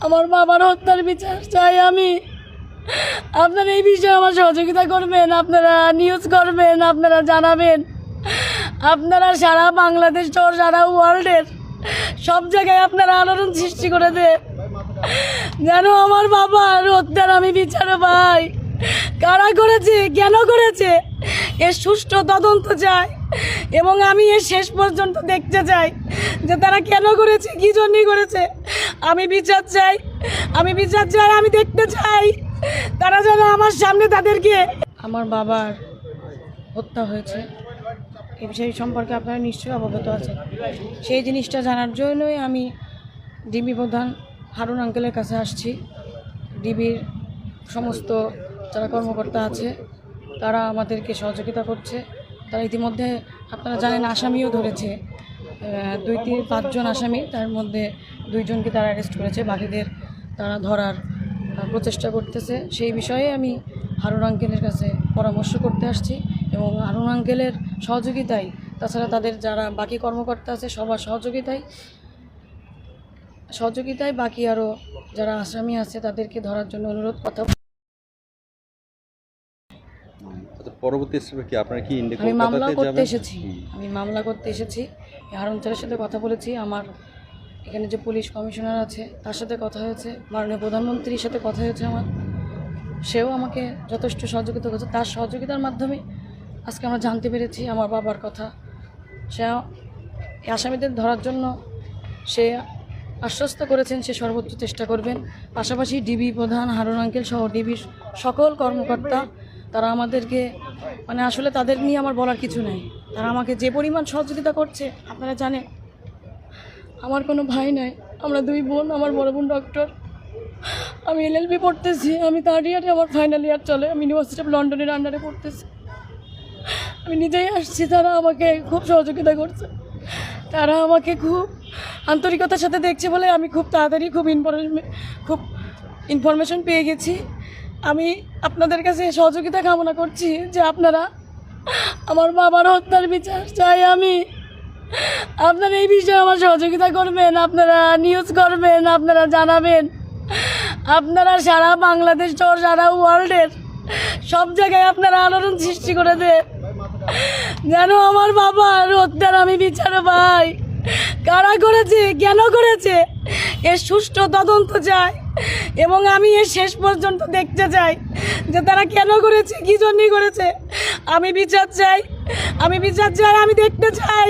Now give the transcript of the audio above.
আমার বাবার হত্যার বিচার চাই আমি। আপনারা এই বিষয়ে আমার সহযোগিতা করবেন, আপনারা নিউজ করবেন, আপনারা জানাবেন, আপনারা সারা বাংলাদেশ সহ সারা ওয়ার্ল্ডের সব জায়গায় আপনারা আলোড়ন সৃষ্টি করে দেন যেন আমার বাবার হত্যার আমি বিচার পাই। কারা করেছে, কেন করেছে, এর সুষ্ঠু তদন্ত চাই এবং আমি এর শেষ পর্যন্ত দেখতে চাই যে তারা কেন করেছে, কী জন্যই করেছে। আমি বিচার চাই, আমি বিচার চাই, আমি দেখতে চাই তারা যেন আমার সামনে তাদেরকে। আমার বাবার হত্যা হয়েছে এই বিষয় সম্পর্কে আপনারা নিশ্চয়ই অবগত আছেন। সেই জিনিসটা জানার জন্যই আমি ডিবি প্রধান হারুন আঙ্কেলের কাছে আসছি। ডিবির সমস্ত যারা কর্মকর্তা আছে তারা আমাদেরকে সহযোগিতা করছে। তারা ইতিমধ্যে আপনারা জানেন আসামিও ধরেছে, 2-5 জন আসামি, তার মধ্যে 2 জনকে তারা অ্যারেস্ট করেছে, বাকিদের তারা ধরার প্রচেষ্টা করতেছে। সেই বিষয়ে আমি হারুন আঙ্কেলের কাছে পরামর্শ করতে আসছি এবং হারুন আঙ্কেলের সহযোগিতায়, তাছাড়া তাদের যারা বাকি কর্মকর্তা আছে সবার সহযোগিতায় বাকি আরও যারা আসামি আছে তাদেরকে ধরার জন্য অনুরোধ কথা। পরবর্তী স্টেপে কি আপনারা কি আমি মামলা করতে এসেছি। হারুন স্যারের সাথে কথা বলেছি, আমার এখানে যে পুলিশ কমিশনার আছে তার সাথে কথা হয়েছে, মাননীয় প্রধানমন্ত্রীর সাথে কথা হয়েছে আমার, সেও আমাকে যথেষ্ট সহযোগিতা করছে। তার সহযোগিতার মাধ্যমে আজকে আমরা জানতে পেরেছি আমার বাবার কথা। সে আসামিদের ধরার জন্য সে আশ্বস্ত করেছেন সে সর্বোচ্চ চেষ্টা করবেন। পাশাপাশি ডিবি প্রধান হারুন আঙ্কেল সহ ডিবির সকল কর্মকর্তা তারা আমাদেরকে, মানে আসলে তাদের নিয়ে আমার বলার কিছু নেই, তারা আমাকে যে পরিমাণ সহযোগিতা করছে আপনারা জানেন। আমার কোনো ভাই নাই, আমরা 2 বোন, আমার বড় বোন ডক্টর, আমি LLB পড়তেছি, আমি 3rd ইয়ারে, আমার ফাইনাল ইয়ার চলে, আমি ইউনিভার্সিটি অফ লন্ডনের আন্ডারে পড়তেছি। আমি নিজেই আসছি, তারা আমাকে খুব সহযোগিতা করছে, তারা আমাকে খুব আন্তরিকতার সাথে দেখছে বলে আমি খুব তাড়াতাড়ি খুব ইনফরমেশন পেয়ে গেছি। আমি আপনাদের কাছে সহযোগিতা কামনা করছি যে আপনারা আমার বাবার হত্যার বিচার চাই আমি। আপনারা এই বিষয়ে আমার সহযোগিতা করবেন, আপনারা নিউজ করবেন, আপনারা জানাবেন, আপনারা সারা বাংলাদেশ সহ সারা ওয়ার্ল্ডের সব জায়গায় আপনারা আলোড়ন সৃষ্টি করে দেন যেন আমার বাবার হত্যার আমি বিচার পাই। কারা করেছে, কেন করেছে, এর সুষ্ঠু তদন্ত চাই এবং আমি এর শেষ পর্যন্ত দেখতে চাই যে তারা কেন করেছে, কী জন্যই করেছে। আমি বিচার চাই, আমি দেখতে চাই।